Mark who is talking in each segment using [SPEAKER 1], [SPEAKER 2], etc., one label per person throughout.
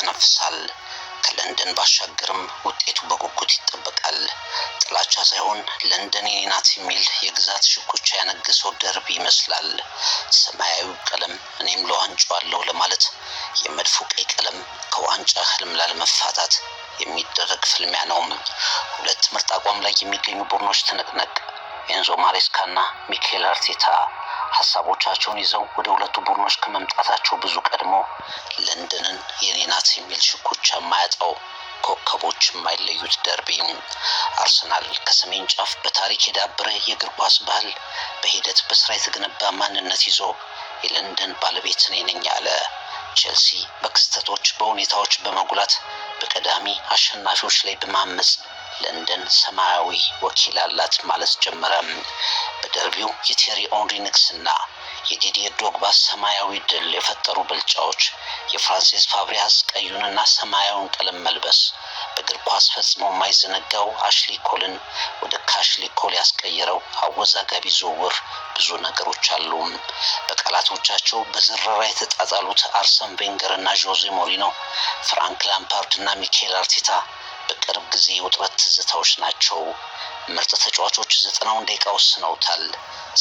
[SPEAKER 1] ይተነፍሳል። ከለንደን ባሻገርም ውጤቱ በጉጉት ይጠበቃል። ጥላቻ ሳይሆን ለንደን የኔ ናት የሚል የግዛት ሽኩቻ ያነገሰው ደርቢ ይመስላል። ሰማያዊው ቀለም እኔም ለዋንጫው አለሁ ለማለት፣ የመድፉ ቀይ ቀለም ከዋንጫ ህልም ላለመፋታት የሚደረግ ፍልሚያ ነው። ሁለት ምርጥ አቋም ላይ የሚገኙ ቡድኖች ትንቅንቅ። ኤንዞ ማሬስካና ሚኬል አርቴታ ሀሳቦቻቸውን ይዘው ወደ ሁለቱ ቡድኖች ከመምጣታቸው ብዙ ቀድሞ ለንደንን የኔ ናት የሚል ሽኩቻ የማያጣው ኮከቦች የማይለዩት ደርቢ። አርሰናል ከሰሜን ጫፍ በታሪክ የዳበረ የእግር ኳስ ባህል፣ በሂደት በስራ የተገነባ ማንነት ይዞ የለንደን ባለቤት እኔ ነኝ አለ። ቼልሲ በክስተቶች በሁኔታዎች በመጉላት በቀዳሚ አሸናፊዎች ላይ በማመጽ ለንደን ሰማያዊ ወኪል አላት ማለት ጀመረ። በደርቢው የቴሪ ኦንሪ ንግስና፣ የዲዲየር ዶግባ ሰማያዊ ድል የፈጠሩ ብልጫዎች፣ የፍራንሲስ ፋብሪያስ ቀዩንና ሰማያዊውን ቀለም መልበስ፣ በእግር ኳስ ፈጽሞ የማይዘነጋው አሽሊ ኮልን ወደ ካሽሊ ኮል ያስቀየረው አወዛጋቢ ዝውውር፣ ብዙ ነገሮች አሉ። በቃላቶቻቸው በዝረራ የተጣጣሉት አርሰን ቬንገር እና ጆዜ ሞሪኖ፣ ፍራንክ ላምፓርድ እና ሚኬል አርቴታ በቅርብ ጊዜ የውጥረት ትዝታዎች ናቸው። ምርጥ ተጫዋቾች 90 ደቂቃ ወስነውታል።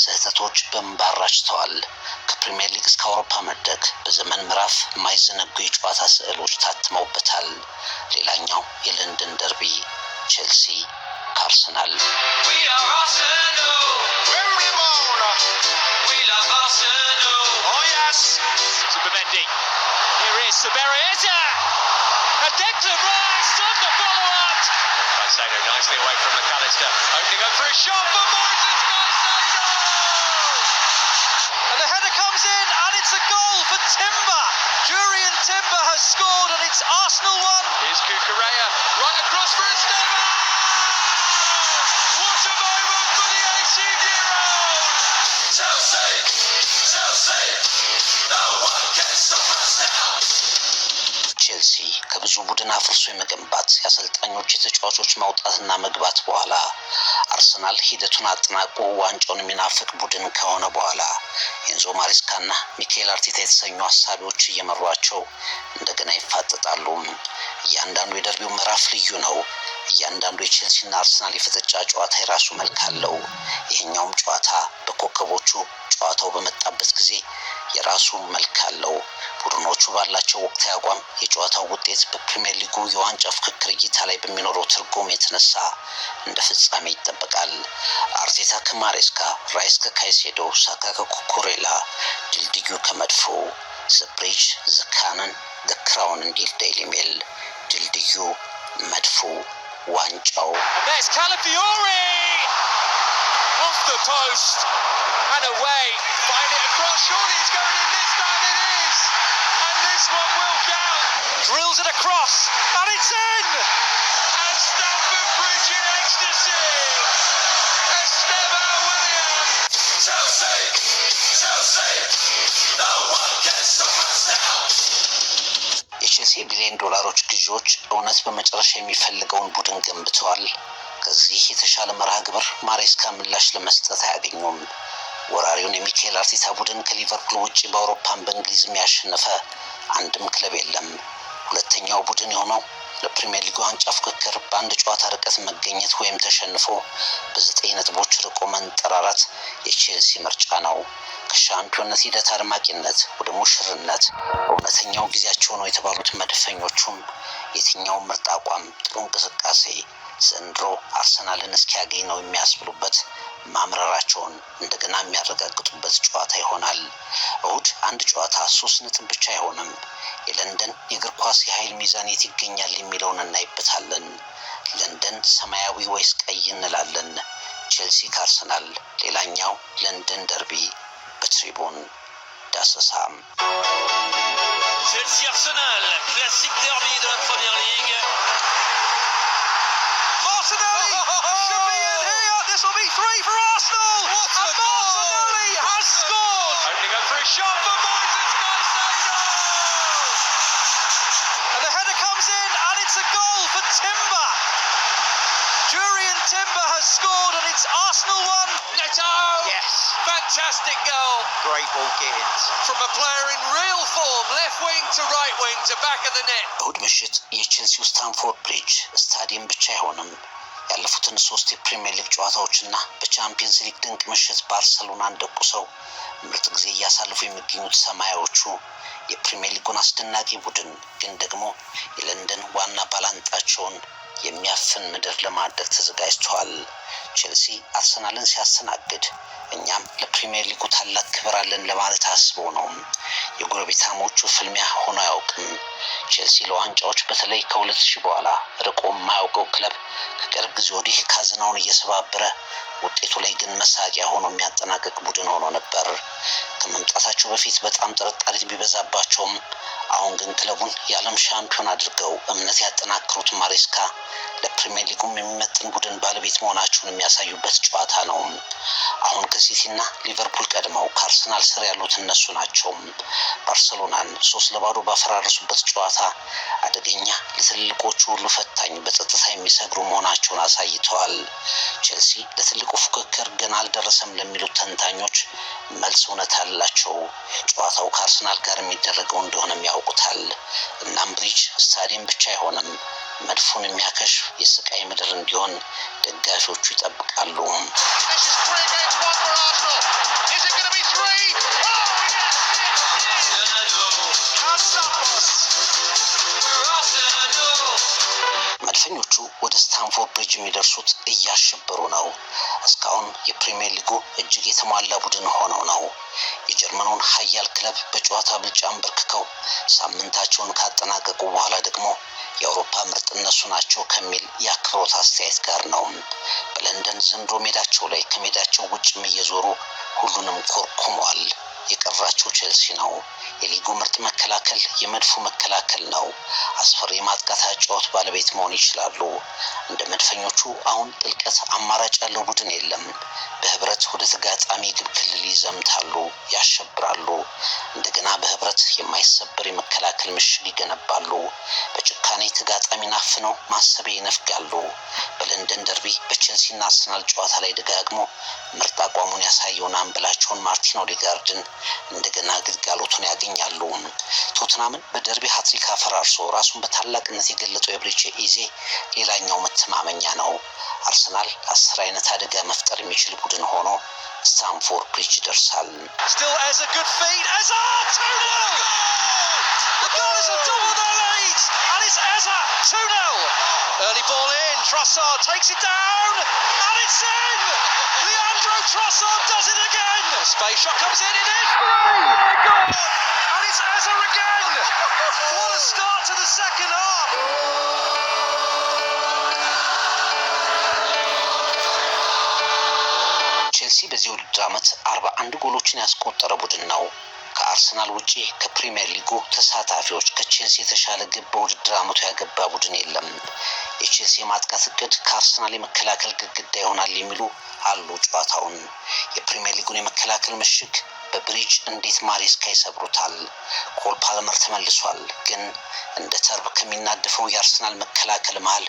[SPEAKER 1] ስህተቶች በእንባ አራጭተዋል። ከፕሪሚየር ሊግ እስከ አውሮፓ መድረክ በዘመን ምዕራፍ የማይዘነጉ የጨዋታ ስዕሎች ታትመውበታል። ሌላኛው የለንደን ደርቢ ቼልሲ ከአርሰናል።
[SPEAKER 2] Caicedo nicely away from McAllister, opening up for a shot for Moises Caicedo!
[SPEAKER 3] And the header comes in and it's a goal for Timber. Jurriën Timber has scored and it's Arsenal 1.
[SPEAKER 2] Here's Cucurella, right across for Esteban! What a moment for the 18-year-old!
[SPEAKER 4] Chelsea, Chelsea, no one can stop us now.
[SPEAKER 1] ቼልሲ ከብዙ ቡድን አፍርሶ የመገንባት የአሰልጣኞች የተጫዋቾች ማውጣትና መግባት በኋላ አርሰናል ሂደቱን አጠናቆ ዋንጫውን የሚናፍቅ ቡድን ከሆነ በኋላ ኤንዞ ማሬስካና ሚኬል አርቴታ የተሰኙ ሀሳቢዎች እየመሯቸው እንደገና ይፋጠጣሉ። እያንዳንዱ የደርቢው ምዕራፍ ልዩ ነው። እያንዳንዱ የቼልሲና አርሰናል የፍጥጫ ጨዋታ የራሱ መልክ አለው። ይሄኛውም ጨዋታ በኮከቦቹ ጨዋታው በመጣበት ጊዜ የራሱ መልክ አለው። ቡድኖቹ ባላቸው ወቅታዊ አቋም፣ የጨዋታው ውጤት በፕሪሚየር ሊጉ የዋንጫ ፍክክር እይታ ላይ በሚኖረው ትርጉም የተነሳ እንደ ፍጻሜ ይጠበቃል። አርቴታ ከማሬስካ፣ ራይስ ከካይሴዶ፣ ሳካ ከኩኩሬላ፣ ድልድዩ ከመድፎ፣ ዘብሪጅ ዘካነን ክራውን እንዲል ዴይሊ ሜል። ድልድዩ፣ መድፎ፣ ዋንጫው።
[SPEAKER 2] There's Calafiori off the post and away. Find it across. Surely it's going in this time. It is, and this one will count.
[SPEAKER 3] Drills it across and it's in.
[SPEAKER 2] And Stamford Bridge in ecstasy. Esteban William.
[SPEAKER 4] Chelsea, Chelsea, no one can stop us now.
[SPEAKER 1] የቼልሲ ቢሊዮን ዶላሮች ግዢዎች እውነት በመጨረሻ የሚፈልገውን ቡድን ገንብተዋል። ከዚህ የተሻለ መርሃ ግብር ማሬስካ ምላሽ ለመስጠት አያገኙም። ወራሪውን የሚኬል አርቴታ ቡድን ከሊቨርፑል ውጪ በአውሮፓን በእንግሊዝም ያሸነፈ አንድም ክለብ የለም። ሁለተኛው ቡድን የሆነው ለፕሪሚየር ሊግ ዋንጫ ፍክክር በአንድ ጨዋታ ርቀት መገኘት ወይም ተሸንፎ በ9 ነጥቦች ርቆ መንጠራራት የቼልሲ ምርጫ ነው። ከሻምፒዮንነት ሂደት አድማቂነት ወደ ሙሽርነት እውነተኛው ጊዜያቸው ነው የተባሉት መድፈኞቹም የትኛው ምርጥ አቋም፣ ጥሩ እንቅስቃሴ ዘንድሮ አርሰናልን እስኪያገኝ ነው የሚያስብሉበት ማምረራቸውን እንደገና የሚያረጋግጡበት ጨዋታ ይሆናል። እሁድ አንድ ጨዋታ 3 ነጥብ ብቻ አይሆንም። የለንደን የእግር ኳስ የኃይል ሚዛን የት ይገኛል የሚለውን እናይበታለን። ለንደን ሰማያዊ ወይስ ቀይ እንላለን። ቼልሲ ከአርሰናል ሌላኛው ለንደን ደርቢ በትሪቡን ዳሰሳም።
[SPEAKER 2] Chelsea Arsenal, classique derby de la Première Ligue.
[SPEAKER 3] Martinelli should be in here. This will be 3 for Arsenal. And Martinelli has scored.
[SPEAKER 2] Opening up for a shot for Moises Caicedo.
[SPEAKER 3] And the header comes in and it's a goal for Timber. Jurriën Timber has scored and it's Arsenal 1.
[SPEAKER 2] Neto!
[SPEAKER 3] Yes.
[SPEAKER 2] Fantastic goal
[SPEAKER 3] Great ball Gittins.
[SPEAKER 2] from a player in real form, left wing to right wing to back of the net.
[SPEAKER 1] እሁድ ምሽት የቼልሲው ስታንፎርድ ብሪጅ ስታዲየም ብቻ አይሆንም። ያለፉትን 3 የፕሪሚየር ሊግ ጨዋታዎችና በቻምፒየንስ ሊግ ድንቅ ምሽት ባርሰሎናን ደቁሰው ምርጥ ጊዜ እያሳለፉ የሚገኙት ሰማያዎቹ የፕሪሚየር ሊጉን አስደናቂ ቡድን ግን ደግሞ የለንደን ዋና ባላንጣቸውን የሚያፍን ምድር ለማድረግ ተዘጋጅተዋል። ቼልሲ አርሰናልን ሲያስተናግድ እኛም ለፕሪሚየር ሊጉ ታላቅ ክብር አለን ለማለት አስበው ነው። የጎረቤታሞቹ ፍልሚያ ሆኖ አያውቅም። ቼልሲ ለዋንጫዎች በተለይ ከ2000 በኋላ ርቆ የማያውቀው ክለብ ከቅርብ ጊዜ ወዲህ ካዝናውን እየሰባበረ ውጤቱ ላይ ግን መሳቂያ ሆኖ የሚያጠናቅቅ ቡድን ሆኖ ነበር። ከመምጣታቸው በፊት በጣም ጥርጣሬ ቢበዛባቸውም አሁን ግን ክለቡን የዓለም ሻምፒዮን አድርገው እምነት ያጠናክሩት ማሬስካ ለፕሪሚየር ሊጉም የሚመጥን ቡድን ባለቤት መሆናቸውን የሚያሳዩበት ጨዋታ ነው። አሁን ከሲቲና ሊቨርፑል ቀድመው ከአርሰናል ስር ያሉት እነሱ ናቸው። ባርሰሎናን 3-0 ባፈራረሱበት ጨዋታ አደገኛ፣ ለትልልቆቹ ሁሉ ፈታኝ፣ በጸጥታ የሚሰግሩ መሆናቸውን አሳይተዋል። ቼልሲ ለትልቁ ፉክክር ገና አልደረሰም ለሚሉት ተንታኞች መልስ እውነት አላቸው። ጨዋታው ከአርሰናል ጋር የሚደረገው እንደሆነም ያውቁታል። እናም ብሪጅ ስታዲየም ብቻ አይሆንም፣ መድፉን የሚያከሽፍ የስቃይ ምድር እንዲሆን ደጋፊዎቹ ይጠብቃሉ። መድፈኞቹ ወደ ስታንፎርድ ብሪጅ የሚደርሱት እያሸበሩ ነው። እስካሁን የፕሪሚየር ሊጉ እጅግ የተሟላ ቡድን ሆነው ነው የጀርመኑን ኃያል ክለብ በጨዋታ ብልጫ አንበርክከው ሳምንታቸውን ካጠናቀቁ በኋላ ደግሞ የአውሮፓ ምርጥ እነሱ ናቸው ከሚል የአክብሮት አስተያየት ጋር ነው። በለንደን ዘንድሮ ሜዳቸው ላይ ከሜዳቸው ውጭም እየዞሩ ሁሉንም ኮርኩመዋል። የቀራቸው ቼልሲ ነው። የሊጉ ምርጥ መከላከል የመድፉ መከላከል ነው። አስፈሪ የማጥቃት አጨዋወት ባለቤት መሆን ይችላሉ። እንደ መድፈኞቹ አሁን ጥልቀት አማራጭ ያለው ቡድን የለም። በህብረት ወደ ተጋጣሚ ግብ ክልል ይዘምታሉ፣ ያሸብራሉ። እንደገና በህብረት የማይሰበር የመከላከል ምሽግ ይገነባሉ። በጭካኔ ተጋጣሚን አፍነው ማሰቢያ ይነፍጋሉ። በለንደን ደርቢ በቼልሲና አርሰናል ጨዋታ ላይ ደጋግሞ ምርጥ አቋሙን ያሳየውን አምበላቸውን ማርቲን ኦዴጋርድን እንደገና ግልጋሎቱን ያገኛሉ። ቶትናምን በደርቢ ሃትሪክ አፈራርሶ ራሱን በታላቅነት የገለጸው የብሪጅ ኢዜ ሌላኛው መተማመኛ ነው። አርሰናል 10 አይነት አደጋ መፍጠር የሚችል ቡድን ሆኖ ስታንፎርድ ብሪጅ ይደርሳል።
[SPEAKER 3] Still Eza, good feed. Eza, 2-0! The Gunners have doubled their lead, and it's Eza, 2-0. Early ball in, Trossard takes it down, and it's in! Leandro Trossard does it again! Space shot comes in, it is! Oh my God! And it's Eza again! What a start to the second half!
[SPEAKER 1] ቼልሲ በዚህ ውድድር ዓመት 41 ጎሎችን ያስቆጠረ ቡድን ነው። ከአርሰናል ውጪ ከፕሪሚየር ሊጉ ተሳታፊዎች ከቼልሲ የተሻለ ግብ በውድድር ዓመቱ ያገባ ቡድን የለም። የቼልሲ የማጥቃት እቅድ ከአርሰናል የመከላከል ግድግዳ ይሆናል የሚሉ አሉ። ጨዋታውን የፕሪሚየር ሊጉን የመከላከል ምሽግ በብሪጅ እንዴት ማሬስካ ይሰብሩታል? ኮል ፓልመር ተመልሷል፣ ግን እንደ ተርብ ከሚናደፈው የአርሰናል መከላከል መሃል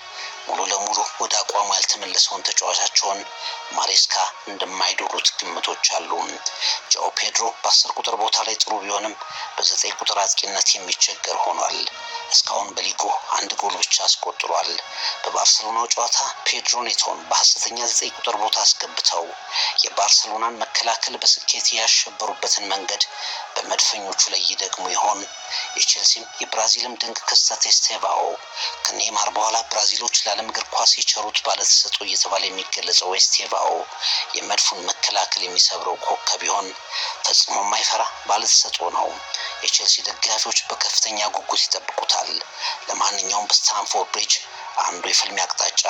[SPEAKER 1] ሙሉ ለሙሉ ወደ አቋሙ ያልተመለሰውን ተጫዋቻቸውን ማሬስካ እንደማይዶሩት ግምቶች አሉ። ጃኦ ፔድሮ በ10 ቁጥር ቦታ ላይ ጥሩ ቢሆንም በ9 ቁጥር አጥቂነት የሚቸገር ሆኗል። እስካሁን በሊጉ 1 ጎል ብቻ አስቆጥሯል። በባርሰሎናው ጨዋታ ፔድሮ ኔቶን በሐሰተኛ 9 ቁጥር ቦታ አስገብተው የባርሰሎናን መከላከል በስኬት ያሸበሩበትን መንገድ በመድፈኞቹ ላይ ይደግሙ ይሆን? የቼልሲም የብራዚልም ድንቅ ክስተት ኤስቴቫኦ ከኔይማር በኋላ ብራዚሎች ለዓለም እግር ኳስ የቸሩት ባለተሰጥኦ እየተባለ የሚገለጸው ኤስቴቫኦ የመድፉን መከላከል የሚሰብረው ኮከብ ቢሆን ፈጽሞ የማይፈራ ባለተሰጥኦ ነው። የቼልሲ ደጋፊዎች በከፍተኛ ጉጉት ይጠብቁታል። ለማንኛውም በስታንፎርድ ብሪጅ አንዱ የፍልሚያ አቅጣጫ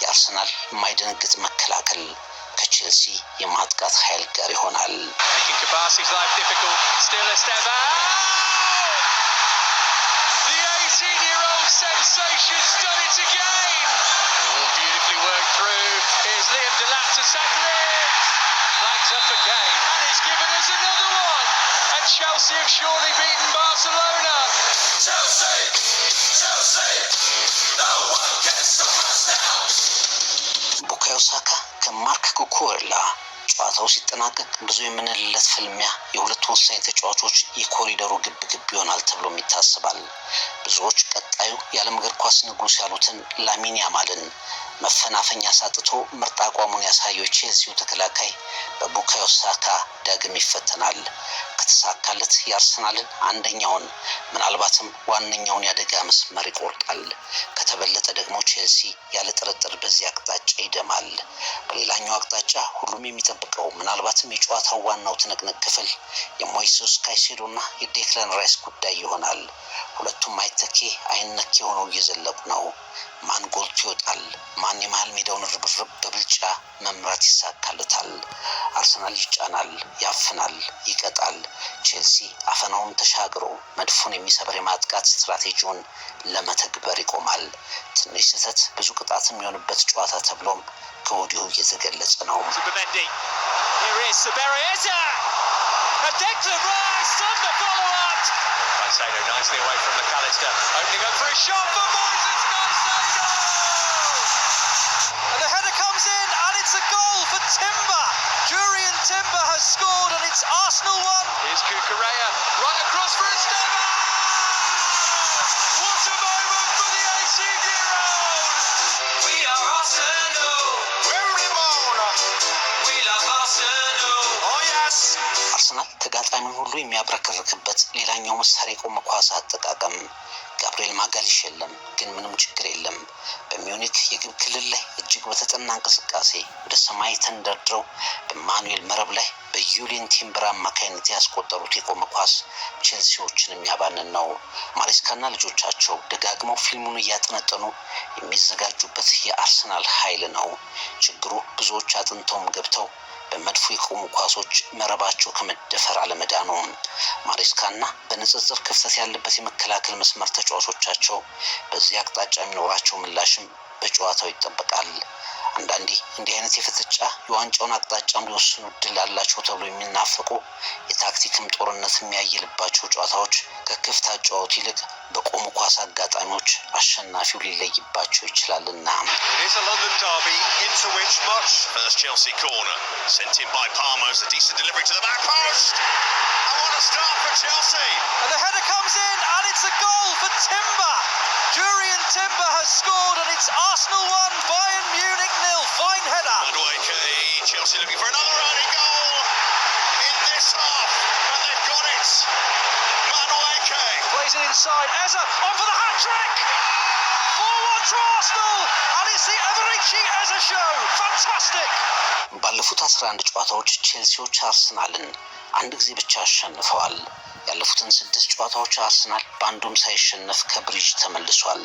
[SPEAKER 1] የአርሰናል የማይደነግጥ መከላከል ከቼልሲ የማጥቃት ኃይል ጋር ይሆናል።
[SPEAKER 2] The 18-year-old sensation's done it again. Oh, beautifully worked through. Here's Liam Delap to settle it. Flags up again. And he's given us another one. And Chelsea have surely beaten Barcelona.
[SPEAKER 4] Chelsea, Chelsea, no one can stop us now.
[SPEAKER 1] ቡካዮ ማርክ ኩኩሬላ ጨዋታው ሲጠናቀቅ ብዙ የምንልለት ፍልሚያ የሁለቱ ወሳኝ ተጫዋቾች የኮሪደሩ ግብ ይሆናል ተብሎም ይታሰባል። ብዙዎች ቀጣዩ የዓለም እግር ኳስ ንጉስ ያሉትን ላሚን ያማልን መፈናፈኛ ሳጥቶ ምርጥ አቋሙን ያሳየው ቼልሲው ተከላካይ በቡካዮ ሳካ ዳግም ይፈተናል። ከተሳካለት የአርሰናልን አንደኛውን ምናልባትም ዋነኛውን የአደጋ መስመር ይቆርጣል። ከተበለጠ ደግሞ ቼልሲ ያለ ጥርጥር በዚህ አቅጣጫ ይደማል። በሌላኛው አቅጣጫ ሁሉም የሚጠብቀው ምናልባትም የጨዋታው ዋናው ትንቅንቅ ክፍል የሞይሴስ ካይሴዶና የዴክላን ራይስ ጉዳይ ይሆናል። ሁለቱም አይተኬ አይነኬ ሆነው እየዘለቁ ነው። ማን ጎልቶ ይወጣል? ማን የመሃል ሜዳውን ርብርብ በብልጫ መምራት ይሳካለታል? አርሰናል ይጫናል፣ ያፍናል፣ ይቀጣል። ቼልሲ አፈናውን ተሻግሮ መድፉን የሚሰበር የማጥቃት ስትራቴጂውን ለመተግበር ይቆማል። ትንሽ ስህተት ብዙ ቅጣት የሚሆንበት ጨዋታ ተብሎም ከወዲሁ እየተገለጸ ነው።
[SPEAKER 2] Caicedo nicely away from McAllister, opening up for a shot for Moises Caicedo!
[SPEAKER 3] And the header comes in and it's a goal for Timber. Jurriën Timber has scored and it's Arsenal 1.
[SPEAKER 2] Here's Cucurella, right across for Esteban! What a moment for the AC Giroud!
[SPEAKER 4] We are Arsenal. Wembley Mona. We love Arsenal. Oh yes.
[SPEAKER 1] አርሰናል ተጋጣሚውን ሁሉ የሚያብረከርክበት ሌላኛው መሳሪያ የቆመ ኳስ አጠቃቀም። ጋብሪኤል ማጋሊሽ የለም፣ ግን ምንም ችግር የለም። በሚዩኒክ የግብ ክልል ላይ እጅግ በተጠና እንቅስቃሴ ወደ ሰማይ ተንደርድረው በማኑኤል መረብ ላይ በዩሊየን ቲምበር አማካይነት ያስቆጠሩት የቆመ ኳስ ቼልሲዎችን የሚያባንን ነው። ማሬስካና ልጆቻቸው ደጋግመው ፊልሙን እያጠነጠኑ የሚዘጋጁበት የአርሰናል ኃይል ነው። ችግሩ ብዙዎች አጥንተውም ገብተው በመድፉ የቆሙ ኳሶች መረባቸው ከመደፈር አለመዳኑ። ማሬስካና በንጽጽር ክፍተት ያለበት የመከላከል መስመር ተጫዋቾቻቸው በዚህ አቅጣጫ የሚኖራቸው ምላሽም በጨዋታው ይጠበቃል። አንዳንዴ እንዲህ አይነት የፍጥጫ የዋንጫውን አቅጣጫም ሊወስኑ እድል አላቸው ተብሎ የሚናፈቁ የታክቲክም ጦርነት የሚያየልባቸው ጨዋታዎች ከክፍት አጨዋወት ይልቅ በቆሙ ኳስ አጋጣሚዎች አሸናፊው ሊለይባቸው ይችላልና።
[SPEAKER 5] It is a London derby into which much. First Chelsea corner sent in by Palmer. It's a decent delivery to the back post. And what a start for Chelsea.
[SPEAKER 3] And the header comes in and it's a goal for Timber. Jurriën Timber has scored and it's Arsenal 1, Bayern Munich 0. Fine header.
[SPEAKER 5] Madueke, Chelsea looking for another early goal in this half, but they've got it. Madueke
[SPEAKER 3] Plays it inside. Eza on for the hat-trick. 4-1 to Arsenal and it's the Everichi Eza show. Fantastic.
[SPEAKER 1] ባለፉት 11 ጨዋታዎች ቼልሲዎች አርሰናልን አንድ ጊዜ ብቻ አሸንፈዋል። ያለፉትን 6 ጨዋታዎች አርሰናል በአንዱም ሳይሸነፍ ከብሪጅ ተመልሷል።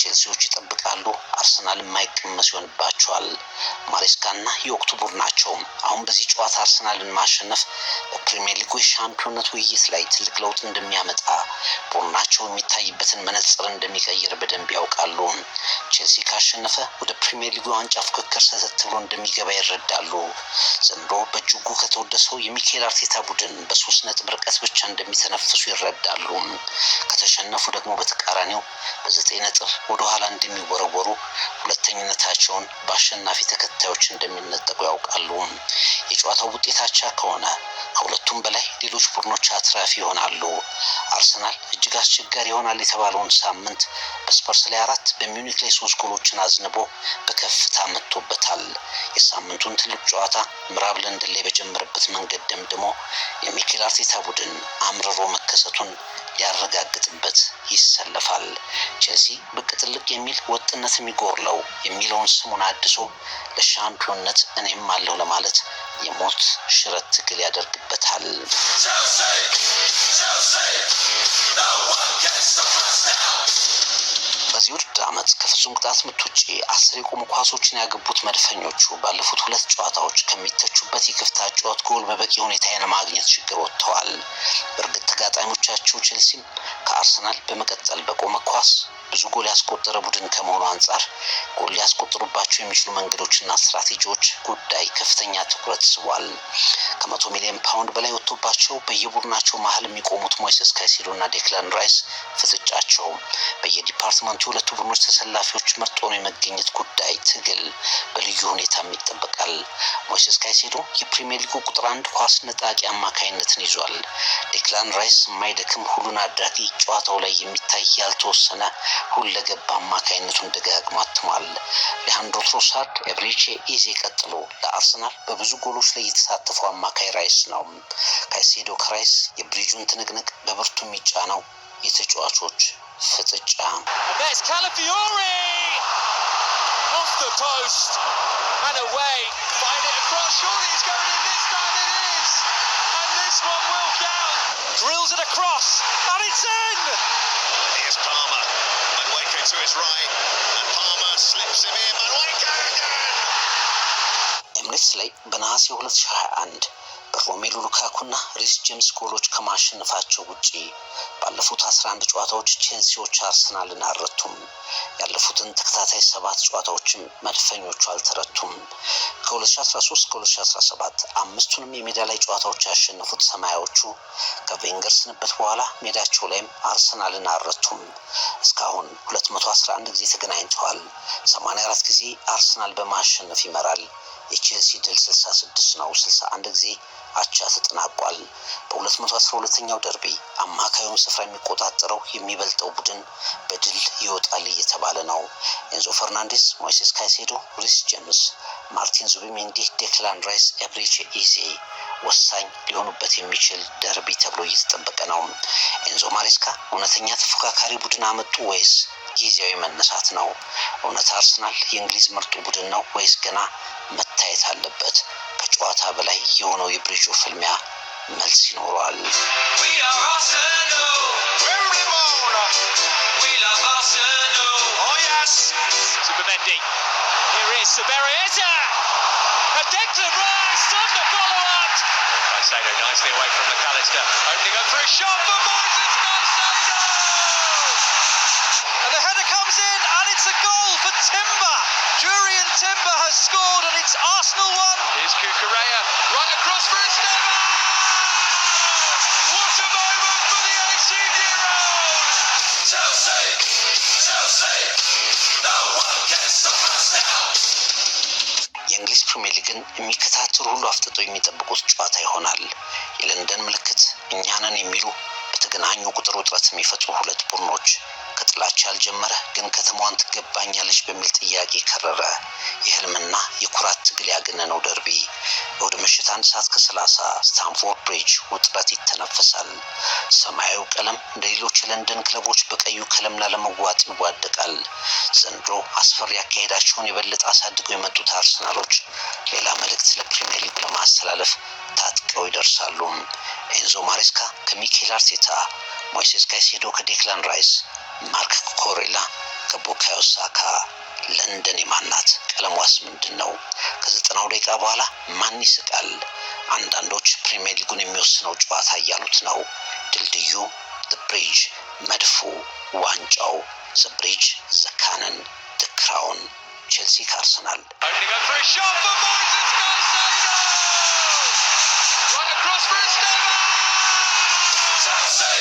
[SPEAKER 1] ቼልሲዎች ይጠብቃሉ፣ አርሰናል የማይቀመስ ይሆንባቸዋል። ማሬስካና የወቅቱ ቡድናቸው አሁን በዚህ ጨዋታ አርሰናልን ማሸነፍ በፕሪሚየር ሊጉ የሻምፒዮንነት ውይይት ላይ ትልቅ ለውጥ እንደሚያመጣ፣ ቡድናቸው የሚታይበትን መነጽር እንደሚቀይር በደንብ ያውቃሉ። ቼልሲ ካሸነፈ ወደ ፕሪሚየር ሊጉ ዋንጫ ፉክክር ሰተት ብሎ እንደሚገባ ይረዳሉ። ዘንድሮ በእጅጉ ከተወደሰው የሚኬል አርቴታ ቡድን በ3 ነጥብ ርቀት ብቻ እንደሚተነፍሱ ይረዳሉ። ከተሸነፉ ደግሞ በተቃራኒው በ9 ነጥብ ወደ ኋላ እንደሚወረወሩ፣ ሁለተኝነታቸውን በአሸናፊ ተከታዮች እንደሚነጠቁ ያውቃሉ። የጨዋታው ውጤት አቻ ከሆነ ከሁለቱም በላይ ሌሎች ቡድኖች አትራፊ ይሆናሉ። አርሰናል እጅግ አስቸጋሪ ይሆናል የተባለውን ሳምንት በስፐርስ ላይ 4 በሚዩኒክ ላይ 3 ጎሎችን አዝንቦ በከፍታ መጥቶበታል። የሳምንቱን ትልቅ ጨዋታ ምዕራብ ለንደን ላይ በጀመረበት መንገድ ደምድሞ የሚኬል አርቴታ ቡድን አምርሮ መከሰቱን ሊያረጋግጥበት ይሰለፋል። ቼልሲ ብቅ ጥልቅ የሚል ወጥነት የሚጎርለው የሚለውን ስሙን አድሶ ለሻምፒዮንነት እኔም አለሁ ለማለት የሞት ሽረት ትግል ያደርግበታል። በዚህ ውድድር ዓመት ከፍጹም ቅጣት ምት ውጪ 10 የቆሙ ኳሶችን ያገቡት መድፈኞቹ ባለፉት 2 ጨዋታዎች ከሚተቹበት የክፍት አጨዋወት ጎል በበቂ ሁኔታ የማግኘት ችግር ወጥተዋል። በእርግጥ ተጋጣሚዎቻቸው ቼልሲም ከአርሰናል በመቀጠል በቆመ ኳስ ብዙ ጎል ያስቆጠረ ቡድን ከመሆኑ አንጻር ጎል ሊያስቆጥሩባቸው የሚችሉ መንገዶችና ስትራቴጂዎች ጉዳይ ከፍተኛ ትኩረት ስቧል። ከ100 ሚሊዮን ፓውንድ በላይ ወጥቶባቸው በየቡድናቸው መሀል የሚቆሙት ሞይሴስ ካይሴዶ እና ዴክላን ራይስ ፍጥጫቸው፣ በየዲፓርትመንቱ የሁለቱ ቡድኖች ተሰላፊዎች መርጦ ነው የመገኘት ጉዳይ ትግል በልዩ ሁኔታም ይጠበቃል። ሞይሴስ ካይሴዶ የፕሪሚየር ሊጉ ቁጥር 1 ኳስ ነጣቂ አማካይነትን ይዟል። ዴክላን ራይስ የማይደክም ሁሉን አድራጊ፣ ጨዋታው ላይ የሚታይ ያልተወሰነ ሁለገብ አማካይነቱን ደጋግሞ አትሟል። ሌሃንድሮ ትሮሳርድ፣ ኤብሬቼ ኢዜ ቀጥሎ ለአርሰናል በብዙ ጎሎች ላይ የተሳተፈው አማካይ ራይስ ነው። ካይሴዶ ከራይስ የብሪጁን ትንቅንቅ በብርቱ የሚጫነው የተጫዋቾች ፍጥጫ።
[SPEAKER 2] Off the post and away, find it across, surely it's going in this time, it is, and this one will count.
[SPEAKER 3] Drills it across and it's in.
[SPEAKER 5] Here's Palmer. Madueke to his right, and Palmer slips him in. Madueke again.
[SPEAKER 1] ኤምሬትስ ላይ በነሐሴ 2021 በሮሜሉ ሉካኩና ሪስ ጄምስ ጎሎች ከማሸነፋቸው ውጪ ባለፉት 11 ጨዋታዎች ቼልሲዎች አርሰናልን አልረቱም። ያለፉትን ተከታታይ 7 ጨዋታዎችም መድፈኞቹ አልተረቱም። ከ2013 ከ2017 አምስቱንም የሜዳ ላይ ጨዋታዎች ያሸነፉት ሰማያዎቹ ከቬንገር ስንበት በኋላ ሜዳቸው ላይም አርሰናልን አልረቱም። እስካሁን 211 ጊዜ ተገናኝተዋል። 84 ጊዜ አርሰናል በማሸነፍ ይመራል። የቼልሲ ድል 66 ነው። 61 ጊዜ አቻ ተጠናቋል። በ212ኛው ደርቢ አማካዩን ስፍራ የሚቆጣጠረው የሚበልጠው ቡድን በድል ይወጣል እየተባለ ነው። ኤንዞ ፈርናንዴስ፣ ሞይሴስ ካይሴዶ፣ ሪስ ጄምስ፣ ማርቲን ዙቢሜንዲ፣ ዴክላን ራይስ፣ ኤብሬቼ ኢዜ ወሳኝ ሊሆኑበት የሚችል ደርቢ ተብሎ እየተጠበቀ ነው። ኤንዞ ማሬስካ እውነተኛ ተፎካካሪ ቡድን አመጡ ወይስ ጊዜያዊ መነሳት ነው? እውነት አርሰናል የእንግሊዝ ምርጡ ቡድን ነው ወይስ ገና መታየት አለበት? ከጨዋታ በላይ የሆነው የብሪጁ ፍልሚያ መልስ ይኖረዋል።
[SPEAKER 4] We are Arsenal. Wembley Mona. We love Arsenal. Oh yes.
[SPEAKER 2] Zubimendi, here is Beretta, and Declan Rice on the follow-up. Caicedo nicely away from McAllister, opening up for a shot for Moises Caicedo!
[SPEAKER 3] And the header comes in and it's a goal for Timber. Jurriën Timber has scored and it's Arsenal 1.
[SPEAKER 2] Here's Cucurella, right across for Esteban! What a moment for the 18-year-old!
[SPEAKER 4] Chelsea. Chelsea. No one can stop us now.
[SPEAKER 1] የእንግሊዝ ፕሪሚየር ሊግን የሚከታተሉ ሁሉ አፍጥጦ የሚጠብቁት ጨዋታ ይሆናል። የለንደን ምልክት እኛ ነን የሚሉ በተገናኙ ቁጥር ውጥረት የሚፈጥሩ ሁለት ቡድኖች፣ ከጥላቻ ያልጀመረ ግን ከተማዋን ትገባኛለች በሚል ጥያቄ ከረረ የህልምና የኩራት ትግል ያገነነው ደርቢ እሁድ ምሽት 1 ሰዓት ከ30 ስታንፎርድ ብሪጅ ውጥረት ይተነፈሳል። ሰማያዊ ቀለም እንደ ሌሎች የለንደን ክለቦች በቀዩ ቀለም ላለመዋጥ ይዋደቃል። ዘንድሮ አስፈሪ አካሄዳቸውን የበለጠ አሳድገው የመጡት አርሰናሎች ሌላ መልእክት ለፕሪሚየር ሊግ ለማስተላለፍ ታጥቀው ይደርሳሉ። ኤንዞ ማሬስካ ከሚኬል አርቴታ፣ ሞይሴስ ካይሴዶ ከዴክላን ራይስ፣ ማርክ ኮሬላ ከቡካዮ ሳካ። ለንደን የማናት? ቀለሟስ ምንድን ነው? ከ90 ደቂቃ በኋላ ማን ይስቃል? አንዳንዶች ፕሪሚየር ሊጉን የሚወስነው ጨዋታ እያሉት ነው። ድልድዩ ዘ ብሪጅ፣ መድፉ ዋንጫው፣ ዘ ብሪጅ ዘ ካነን፣ ዘ ክራውን። ቼልሲ ከአርሰናል
[SPEAKER 2] Opening up for a shot for Moises Caicedo! Right across for Esteban!
[SPEAKER 4] Chelsea.